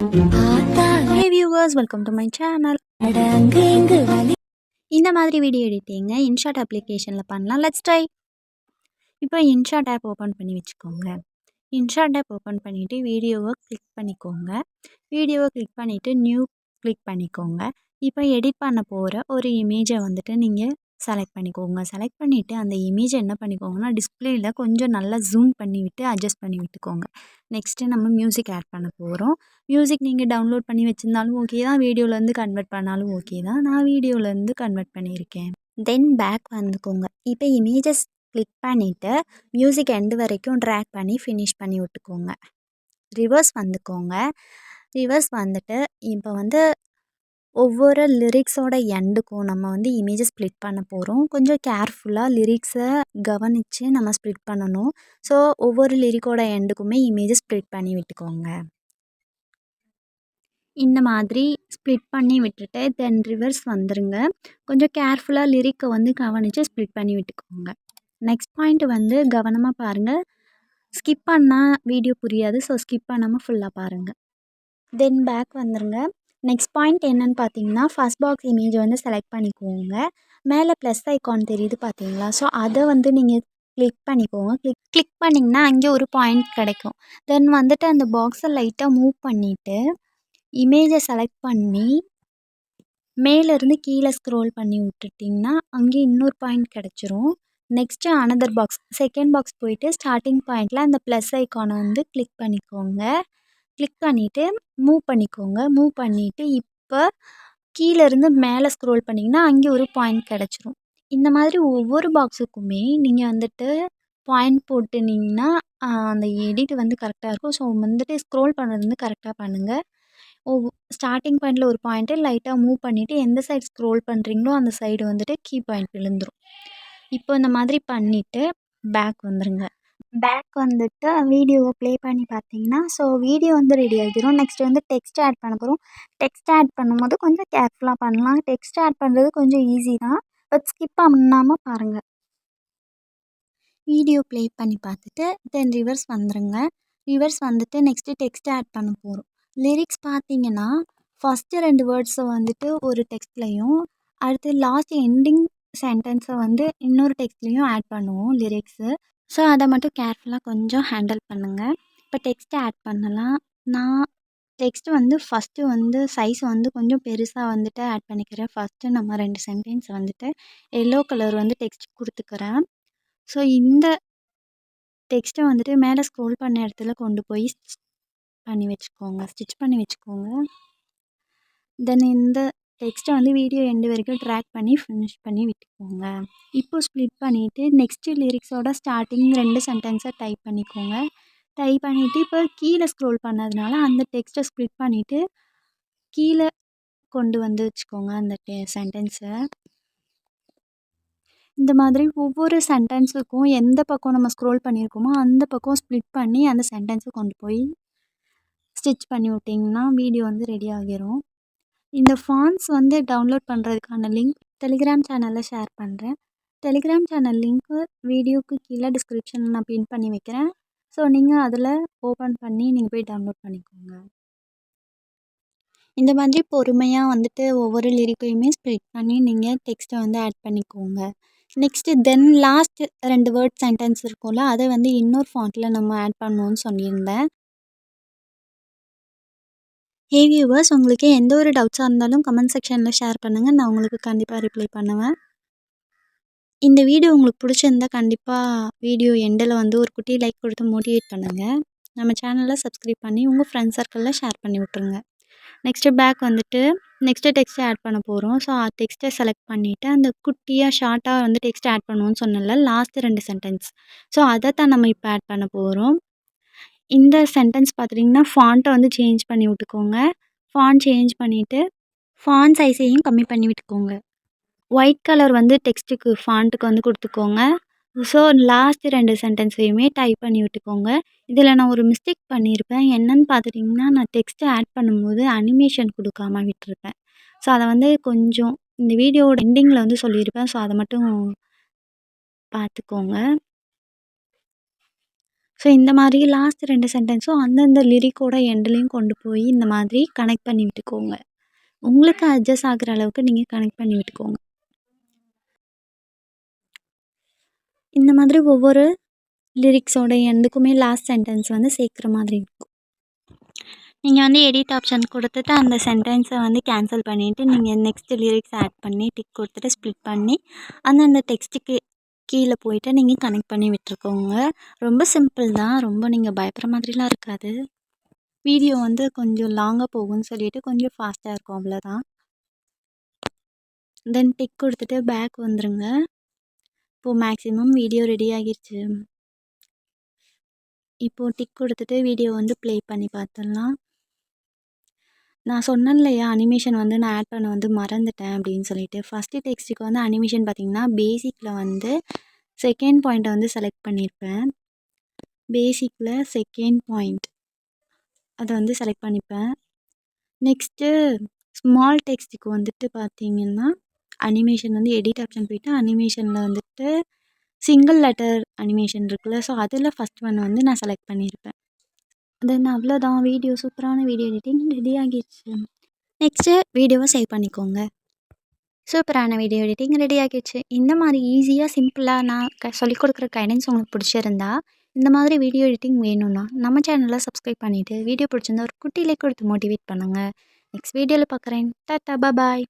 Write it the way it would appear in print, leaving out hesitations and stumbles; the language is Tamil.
Hey viewers, welcome to my channel. இந்த மாதிரி வீடியோ எடிட்டிங்க இன்ஷாட் அப்ளிகேஷனில் பண்ணலாம். Let's try. இப்போ இன்ஷாட் ஆப் ஓப்பன் பண்ணி வச்சுக்கோங்க. இன்ஷாட் ஆப் ஓப்பன் பண்ணிவிட்டு வீடியோவை கிளிக் பண்ணிக்கோங்க. வீடியோவை கிளிக் பண்ணிவிட்டு நியூ கிளிக் பண்ணிக்கோங்க. இப்போ எடிட் பண்ண போகிற ஒரு இமேஜை வந்துட்டு நீங்கள் செலக்ட் பண்ணிக்கோங்க. செலக்ட் பண்ணிவிட்டு அந்த இமேஜை என்ன பண்ணிக்கோங்கன்னா டிஸ்பிளேயில் கொஞ்சம் நல்லா ஜூம் பண்ணி விட்டு அட்ஜஸ்ட் பண்ணி விட்டுக்கோங்க. நெக்ஸ்ட்டு நம்ம மியூசிக் ஆட் பண்ண போகிறோம். மியூசிக் நீங்கள் டவுன்லோட் பண்ணி வச்சுருந்தாலும் ஓகே தான், வீடியோலேருந்து கன்வெர்ட் பண்ணாலும் ஓகே தான். நான் வீடியோலேருந்து கன்வெர்ட் பண்ணியிருக்கேன். தென் பேக் வந்துக்கோங்க. இப்போ இமேஜஸ் கிளிக் பண்ணிவிட்டு மியூசிக் எண்டு வரைக்கும் ட்ராக் பண்ணி ஃபினிஷ் பண்ணி விட்டுக்கோங்க. ரிவர்ஸ் வந்துக்கோங்க. ரிவர்ஸ் வந்துட்டு இப்போ வந்து ஒவ்வொரு லிரிக்ஸோட எண்டுக்கும் நம்ம வந்து இமேஜை ஸ்ப்ளிட் பண்ண போகிறோம். கொஞ்சம் கேர்ஃபுல்லாக லிரிக்ஸை கவனித்து நம்ம ஸ்ப்ளிட் பண்ணணும். ஸோ ஒவ்வொரு லிரிக்கோட எண்டுக்குமே இமேஜை ஸ்ப்ளிட் பண்ணி விட்டுக்கோங்க. இந்த மாதிரி ஸ்ப்ளிட் பண்ணி விட்டுட்டு தென் ரிவர்ஸ் வந்துடுங்க. கொஞ்சம் கேர்ஃபுல்லாக லிரிக்கை வந்து கவனித்து ஸ்ப்ளிட் பண்ணி விட்டுக்கோங்க. நெக்ஸ்ட் பாயிண்ட் வந்து கவனமாக பாருங்கள். ஸ்கிப் பண்ணால் வீடியோ புரியாது. ஸோ ஸ்கிப் பண்ணாமல் ஃபுல்லாக பாருங்கள். தென் பேக் வந்துடுங்க. நெக்ஸ்ட் பாயிண்ட் என்னென்னு பார்த்தீங்கன்னா ஃபர்ஸ்ட் பாக்ஸ் இமேஜ் வந்து செலக்ட் பண்ணிக்கோங்க. மேலே ப்ளஸ் ஐக்கான் தெரியுது பார்த்தீங்களா? ஸோ அதை வந்து நீங்கள் கிளிக் பண்ணிக்கோங்க. கிளிக் பண்ணிங்கன்னா அங்கே ஒரு பாயிண்ட் கிடைக்கும். தென் வந்துட்டு அந்த பாக்ஸை லைட்டாக மூவ் பண்ணிவிட்டு இமேஜை செலக்ட் பண்ணி மேலேருந்து கீழே ஸ்க்ரோல் பண்ணி விட்டுட்டிங்கன்னா அங்கே இன்னொரு பாயிண்ட் கிடச்சிரும். Next another box second box போயிட்டு ஸ்டார்டிங் பாயிண்டில் அந்த ப்ளஸ் ஐக்கானை வந்து கிளிக் பண்ணிக்கோங்க. கிளிக் பண்ணிவிட்டு மூவ் பண்ணிக்கோங்க. மூவ் பண்ணிவிட்டு இப்போ கீழேருந்து மேலே ஸ்க்ரோல் பண்ணிங்கன்னா அங்கே ஒரு பாயிண்ட் கிடச்சிரும். இந்த மாதிரி ஒவ்வொரு பாக்ஸுக்குமே நீங்கள் வந்துட்டு பாயிண்ட் போட்டுனிங்கன்னா அந்த எடிட் வந்து கரெக்டாக இருக்கும். ஸோ வந்துட்டு ஸ்க்ரோல் பண்ணுறது வந்து கரெக்டாக பண்ணுங்கள். ஸ்டார்டிங் பாயிண்டில் ஒரு பாயிண்ட்டு லைட்டாக மூவ் பண்ணிவிட்டு எந்த சைடு ஸ்க்ரோல் பண்ணுறீங்களோ அந்த சைடு வந்துட்டு கீ பாயிண்ட் விழுந்துடும். இப்போ இந்த மாதிரி பண்ணிவிட்டு பேக் வந்துடுங்க. பேக் வந்துட்டு வீடியோவை ப்ளே பண்ணி பார்த்தீங்கன்னா ஸோ வீடியோ வந்து ரெடி ஆகிடும். நெக்ஸ்ட் வந்து டெக்ஸ்ட் ஆட் பண்ண போகிறோம். டெக்ஸ்ட் ஆட் பண்ணும்போது கொஞ்சம் கேர்ஃபுல்லாக பண்ணலாம். டெக்ஸ்ட் ஆட் பண்ணுறது கொஞ்சம் ஈஸி தான், பட் ஸ்கிப் பண்ணாமல் பாருங்கள். வீடியோ ப்ளே பண்ணி பார்த்துட்டு தென் ரிவர்ஸ் வந்துடுங்க. ரிவர்ஸ் வந்துட்டு நெக்ஸ்ட்டு டெக்ஸ்ட் ஆட் பண்ண போகிறோம். லிரிக்ஸ் பார்த்தீங்கன்னா ஃபஸ்ட்டு 2 வேர்ட்ஸை வந்துட்டு ஒரு டெக்ஸ்ட்லேயும் அடுத்து லாஸ்ட் எண்டிங் சென்டென்ஸை வந்து இன்னொரு டெக்ஸ்ட்லேயும் ஆட் பண்ணுவோம் லிரிக்ஸு. ஸோ அதை மட்டும் கேர்ஃபுல்லாக கொஞ்சம் ஹேண்டில் பண்ணுங்கள். இப்போ டெக்ஸ்ட்டு ஆட் பண்ணலாம். நான் டெக்ஸ்ட்டு வந்து ஃபஸ்ட்டு வந்து சைஸ் வந்து கொஞ்சம் பெருசாக வந்துட்டு ஆட் பண்ணிக்கிறேன். ஃபஸ்ட்டு நம்ம 2 சென்டென்ஸ் வந்துட்டு எல்லோ கலர் வந்து டெக்ஸ்ட் கொடுத்துக்கிறேன். ஸோ இந்த டெக்ஸ்ட்டை வந்துட்டு மேலே ஸ்க்ரோல் பண்ண இடத்துல கொண்டு போய் ஸ்டிச் பண்ணி வச்சுக்கோங்க. தென் இந்த டெக்ஸ்ட்டை வந்து வீடியோ எண்டு வரைக்கும் ட்ராக் பண்ணி ஃபினிஷ் பண்ணி விட்டுக்கோங்க. இப்போ ஸ்ப்ளிட் பண்ணிவிட்டு நெக்ஸ்ட்டு லிரிக்ஸோட ஸ்டார்டிங் 2 சென்டென்ஸை டைப் பண்ணிக்கோங்க. டைப் பண்ணிவிட்டு இப்போ கீழே ஸ்க்ரோல் பண்ணதுனால அந்த டெக்ஸ்ட்டை ஸ்ப்ளிட் பண்ணிவிட்டு கீழே கொண்டு வந்து வச்சுக்கோங்க அந்த சென்டென்ஸை. இந்த மாதிரி ஒவ்வொரு சென்டென்ஸுக்கும் எந்த பக்கம் நம்ம ஸ்க்ரோல் பண்ணியிருக்கோமோ அந்த பக்கம் ஸ்ப்ளிட் பண்ணி அந்த சென்டென்ஸை கொண்டு போய் ஸ்டிச் பண்ணி விட்டிங்கன்னா வீடியோ வந்து ரெடி ஆகிரும். இந்த ஃபாண்ட்ஸ் வந்து டவுன்லோட் பண்ணுறதுக்கான லிங்க் டெலிகிராம் சேனலில் ஷேர் பண்ணுறேன். டெலிகிராம் சேனல் லிங்க்கு வீடியோக்கு கீழே டிஸ்கிரிப்ஷனில் நான் பின் பண்ணி வைக்கிறேன். ஸோ நீங்கள் அதில் ஓப்பன் பண்ணி நீங்கள் போய் டவுன்லோட் பண்ணிக்கோங்க. இந்த மாதிரி பொறுமையாக வந்துட்டு ஒவ்வொரு லிரிக்கையுமே ஸ்ப்ளிட் பண்ணி நீங்கள் டெக்ஸ்ட்டை வந்து ஆட் பண்ணிக்கோங்க. Next then last 2 word sentence இருக்கும்ல அதை வந்து இன்னொரு ஃபாண்ட்டில் நம்ம ஆட் பண்ணணும்னு சொல்லியிருந்தேன். ஹே வியூவர்ஸ், உங்களுக்கு எந்த ஒரு டவுட்ஸாக இருந்தாலும் கமெண்ட் செக்ஷனில் ஷேர் பண்ணுங்கள். நான் உங்களுக்கு கண்டிப்பாக ரிப்ளை பண்ணுவேன். இந்த வீடியோ உங்களுக்கு பிடிச்சிருந்தா கண்டிப்பாக வீடியோ எண்டில் வந்து ஒரு குட்டி லைக் கொடுத்து மோட்டிவேட் பண்ணுங்கள். நம்ம சேனலை சப்ஸ்கிரைப் பண்ணி உங்கள் ஃப்ரெண்ட்ஸ் சர்க்கிளில் ஷேர் பண்ணி விட்ருங்க. நெக்ஸ்ட்டு பேக் வந்துட்டு நெக்ஸ்ட்டு டெக்ஸ்ட்டை ஆட் பண்ண போகிறோம். ஸோ டெக்ஸ்ட்டை செலக்ட் பண்ணிவிட்டு அந்த குட்டியாக ஷார்ட்டாக வந்து டெக்ஸ்ட் ஆட் பண்ணுவோன்னு சொன்னல லாஸ்ட்டு 2 சென்டென்ஸ். ஸோ அதை தான் நம்ம இப்போ ஆட் பண்ண போகிறோம். இந்த சென்டென்ஸ் பார்த்துட்டிங்கன்னா ஃபாண்ட்டை வந்து சேஞ்ச் பண்ணி விட்டுக்கோங்க. ஃபாண்ட் சேஞ்ச் பண்ணிவிட்டு ஃபாண்ட் சைஸையும் கம்மி பண்ணி விட்டுக்கோங்க. ஒயிட் கலர் வந்து டெக்ஸ்ட்டுக்கு ஃபாண்ட்டுக்கு வந்து கொடுத்துக்கோங்க. ஸோ லாஸ்ட்டு 2 சென்டென்ஸையுமே டைப் பண்ணி விட்டுக்கோங்க. இதில் நான் ஒரு மிஸ்டேக் பண்ணியிருப்பேன். என்னன்னு பார்த்துட்டிங்கன்னா நான் டெக்ஸ்ட்டு ஆட் பண்ணும்போது அனிமேஷன் கொடுக்காம விட்டுருப்பேன். ஸோ அதை வந்து கொஞ்சம் இந்த வீடியோவோட எண்டிங்கில் வந்து சொல்லியிருப்பேன். ஸோ அதை மட்டும் பார்த்துக்கோங்க. ஸோ இந்த மாதிரி லாஸ்ட் 2 சென்டென்ஸும் அந்தந்த லிரிக்கோட எண்ட்லேயும் கொண்டு போய் இந்த மாதிரி கனெக்ட் பண்ணி விட்டுக்கோங்க. உங்களுக்கு அட்ஜஸ்ட் ஆகுற அளவுக்கு நீங்கள் கனெக்ட் பண்ணி விட்டுக்கோங்க. இந்த மாதிரி ஒவ்வொரு லிரிக்ஸோட எண்டுக்குமே லாஸ்ட் சென்டென்ஸ் வந்து சேர்க்குற மாதிரி இருக்கும். நீங்கள் வந்து எடிட் ஆப்ஷன் கொடுத்துட்டு அந்த சென்டென்ஸை வந்து கேன்சல் பண்ணிவிட்டு நீங்கள் நெக்ஸ்ட் லிரிக்ஸ் ஆட் பண்ணி டிக் கொடுத்துட்டு ஸ்ப்ளிட் பண்ணி அந்தந்த டெக்ஸ்ட்டுக்கு கீழே போயிட்டு நீங்கள் கனெக்ட் பண்ணி விட்டுருக்கோங்க. ரொம்ப சிம்பிள் தான், ரொம்ப நீங்கள் பயப்படுற மாதிரிலாம் இருக்காது. வீடியோ வந்து கொஞ்சம் லாங்காக போகும்னு சொல்லிட்டு கொஞ்சம் ஃபாஸ்ட்டாக இருக்கும், அவ்வளோதான். தென் டிக் கொடுத்துட்டு பேக் வந்துடுங்க. இப்போது மேக்ஸிமம் வீடியோ ரெடி ஆகிடுச்சு. இப்போது டிக் கொடுத்துட்டு வீடியோ வந்து ப்ளே பண்ணி பார்த்துடலாம். நான் சொன்னேன் இல்லையா, அனிமேஷன் வந்து நான் ஆட் பண்ண வந்து மறந்துட்டேன் அப்படின்னு சொல்லிட்டு. ஃபஸ்ட்டு டெக்ஸ்ட்டுக்கு வந்து அனிமேஷன் பார்த்திங்கன்னா பேசிக்கில் வந்து செகண்ட் பாயிண்ட்டை வந்து செலக்ட் பண்ணியிருப்பேன். பேசிக்கில் செகண்ட் பாயிண்ட் அதை வந்து செலக்ட் பண்ணிப்பேன். நெக்ஸ்ட்டு ஸ்மால் டெக்ஸ்ட்டுக்கு வந்துட்டு பார்த்திங்கன்னா அனிமேஷன் வந்து எடிட் ஆப்ஷன் போய்ட்டு அனிமேஷனில் வந்துட்டு சிங்கிள் லெட்டர் அனிமேஷன் இருக்குல்ல, ஸோ அதில் ஃபஸ்ட் ஒன் வந்து நான் செலக்ட் பண்ணியிருப்பேன். தென் அவ்வளோதான், வீடியோ சூப்பரான வீடியோ எடிட்டிங் ரெடி ஆகிடுச்சு. நெக்ஸ்ட்டு வீடியோவை சேவ் பண்ணிக்கோங்க. சூப்பரான வீடியோ எடிட்டிங் ரெடி ஆகிடுச்சு. இந்த மாதிரி ஈஸியாக சிம்பிளாக நான் சொல்லிக் கொடுக்குற கைடன்ஸ் உங்களுக்கு பிடிச்சிருந்தா, இந்த மாதிரி வீடியோ எடிட்டிங் வேணும்னா நம்ம சேனலை சப்ஸ்கிரைப் பண்ணிவிட்டு வீடியோ பிடிச்சிருந்தா ஒரு குட்டி லைக் கொடுத்து மோட்டிவேட் பண்ணுங்கள். நெக்ஸ்ட் வீடியோவில் பார்க்குறேன். டாட்டா பாய்.